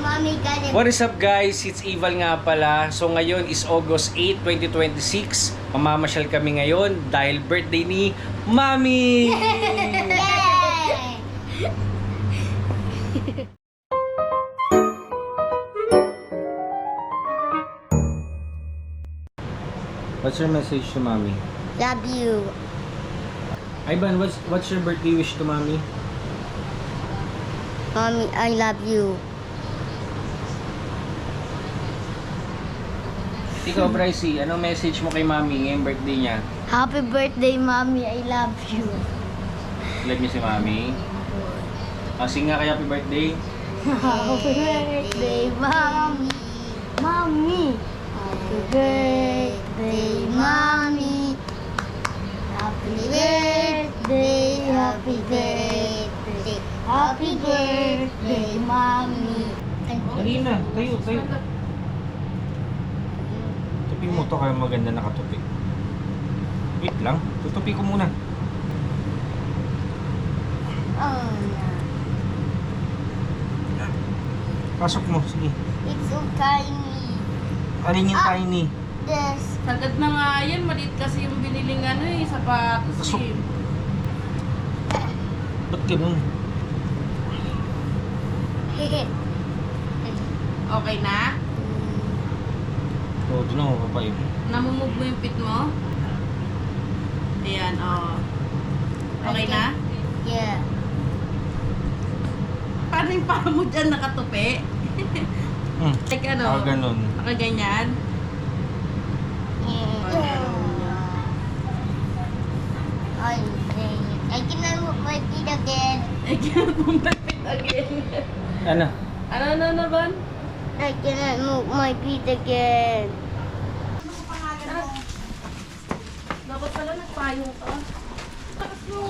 Mommy got it. What is up guys? It's Ival nga pala. So ngayon is August 8, 2026. Mamamasyal kami ngayon dahil birthday ni Mami! Yay! What's your message to Mami? Love you. Ivan, what's your birthday wish to Mami? Mommy, I love you. Ikaw, Brycey, anong message mo kay Mami ngayong birthday niya? Happy birthday, Mommy. I love you. Love niyo si Mami? Sing nga kay happy birthday. Happy birthday, Mommy. Mommy. Happy birthday, Mommy. Happy birthday, happy birthday. Happy birthday, Mommy. Dali na, tayo. Tupi mo to kaya maganda nakatupi. Wait lang, tutupi ko muna. Oh, no. Pasok mo, sige. It's so tiny. Alin yung tiny? This. Sagad na nga yan, maliit kasi yung biniling sapatos Pasok. eh. Ba't ganun? Okay na? Oo, doon ako papayo. Namumove mo yung pit mo? Ayan, Okay na? Yeah. Paano yung paa mo dyan nakatupi? Like Ganun. Nakaganyan? I cannot move my feet again. I can't move my feet again. Ano? Ano ba? I cannot move my feet again. Dapat pala nagpayong ka. Takas mo.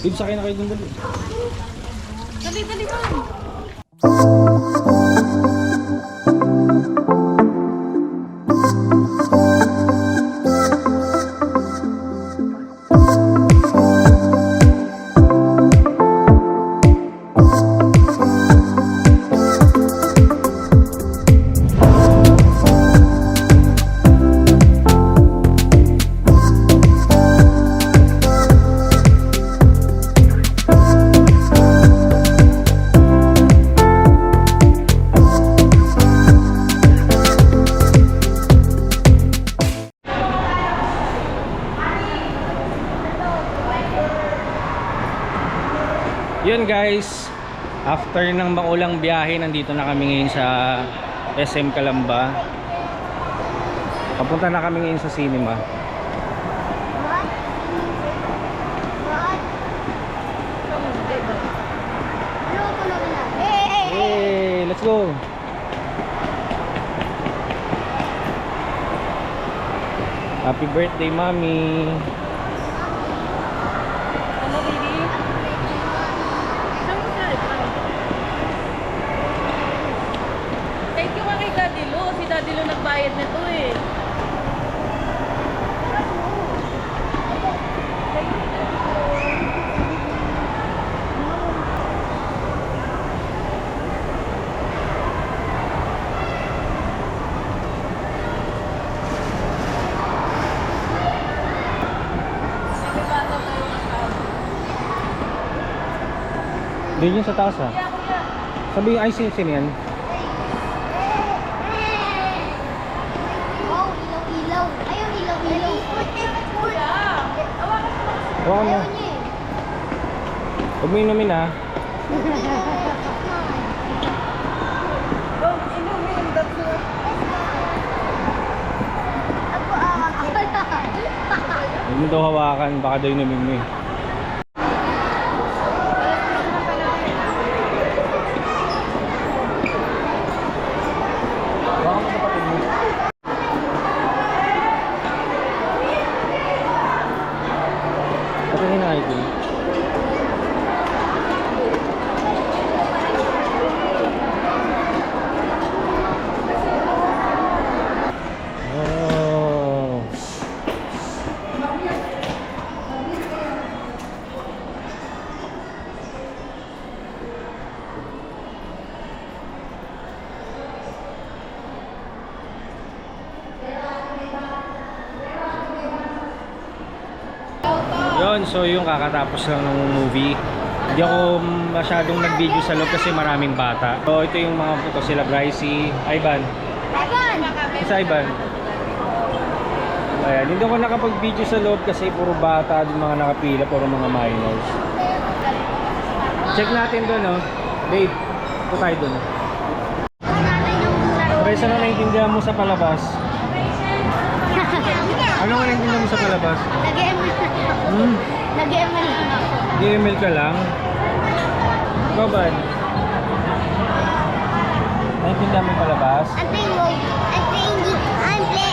Babe, sakay na kayo dun dali. Dali ba? Yun guys, after ng maulang biyahe, nandito na kami ngayon sa SM Calamba. Papunta na kami ngayon sa cinema. What? What? Hey, let's go! Happy birthday, Mami! Ano, baby? Saan mo siya? Thank you ka kay Daddy Lu. Si Daddy Lu nagbayad nito eh. Doon yun sa taas ha. Sabi yung IC sino yan? Oh, ilaw-ilaw. Ayaw, ilaw-ilaw. Hawakan mo. Ayaw niya eh. Huwag mo inumin ha. Huwag mo daw hawakan, baka daw inumin mo eh. Patingin na ID. Oh. Yun, so yung kakatapos lang ng movie. Hindi ako masyadong nag-video sa loob kasi maraming bata. So ito yung mga ito sila Bryce, Ivan. Ivan! Isa Ivan. Ayan, hindi ako nakapag-video sa loob kasi puro bata din mga nakapila, puro mga minors. Check natin doon, oh. Babe, ito tayo doon. Presa na naintindihan mo sa palabas. Ano nga naintindihan mo sa palabas? Nag-ML lang ako. Nag-ML lang ako. DML ka lang? Ikaw ba? Naintindihan mo yung palabas? I'm playing mode. I'm playing the... I'm playing...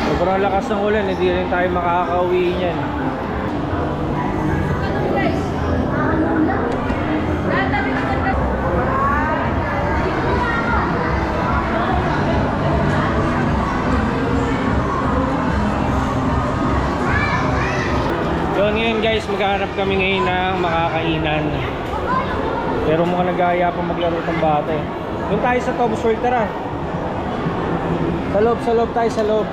Sobrang lakas ng ulan, hindi rin tayo makakauwi niyan. So ngayon guys, maghahanap kami ngayon ng makakainan. Pero mukhang nag-aaya pa maglaro ng bata eh. Doon tayo sa Tom's World, tara. Sa loob tayo, sa loob.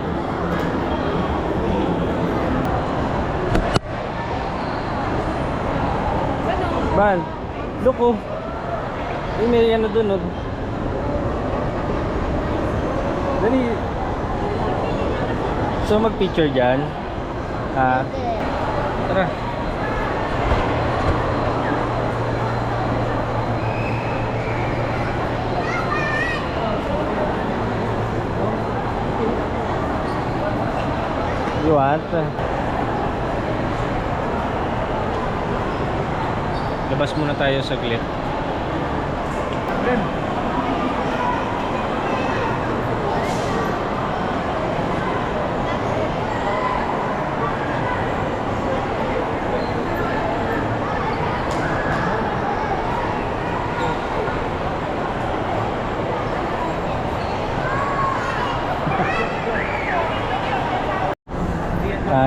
Ban, look oh. May ano dun oh. Dali. So mag-picture dyan. Tara. You want? Labas muna tayo saglit.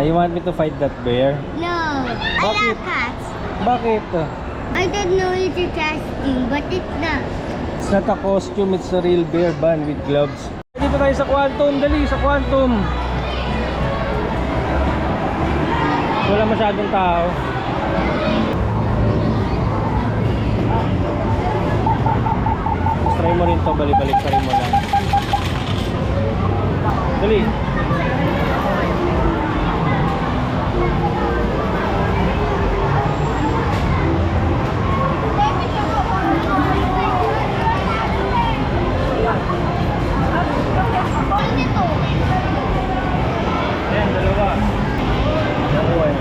You want me to fight that bear? No. I Bakit? love cats. Bakit? I don't know it's a costume, but it's not. It's not a costume, it's a real bear ban with gloves. Dito tayo sa Quantum, dali sa Quantum. Wala masyadong tao. Try mo rin to, balik-balik pa rin mo lang. Dali. Ayan, dalawa. Dalawa yan.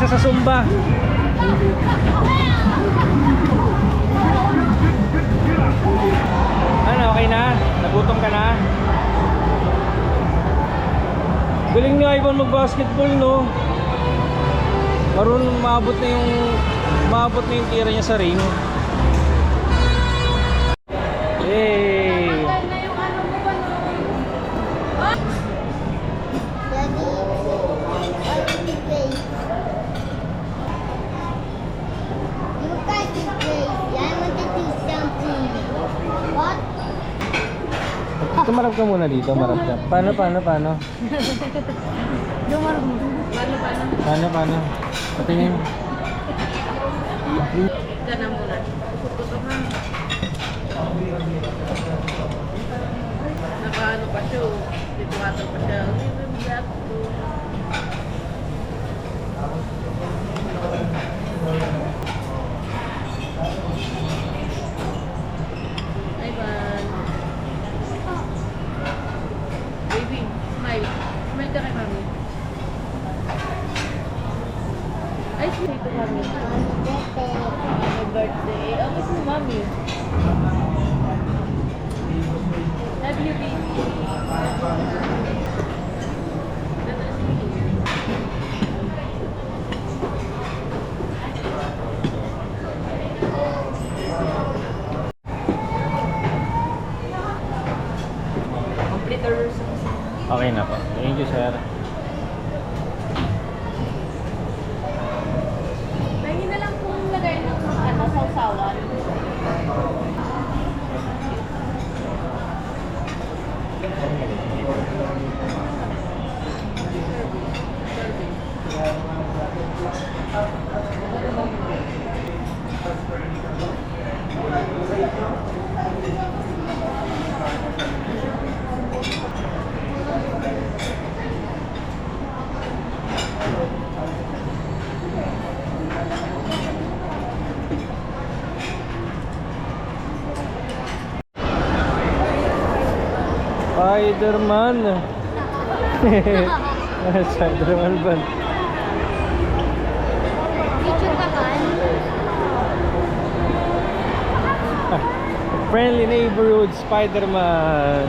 kaysa sa Zumba. Ano, okay na? Nagutom ka na? Galing ni Ivan mag-basketball, no? Marunong maabot na yung tira niya sa ring. Yay! Tanggal na yung ano mo ba no? Ah! Daddy, what did you play? You can't play. I want to do something. What? Tumarap ka muna dito, marap ka. Paano? Paano? Paano? Patingin. Ka na muna. Kusot-kusot na. Nakaano pa siya. Dito pa siya. Ivan. Baby, smile. Smile ka kay mami. Ay, smile to mami. Happy birthday. Oh, kiss mo mami. Love you, baby. Ganda na si Mimi. Completers. Okay na po. Thank you, sir. Pwede na lang kung lagay ng ano, sausawan. Spider-Man. Spider-Man ba? Picture ka ba? Friendly neighborhood Spider-Man.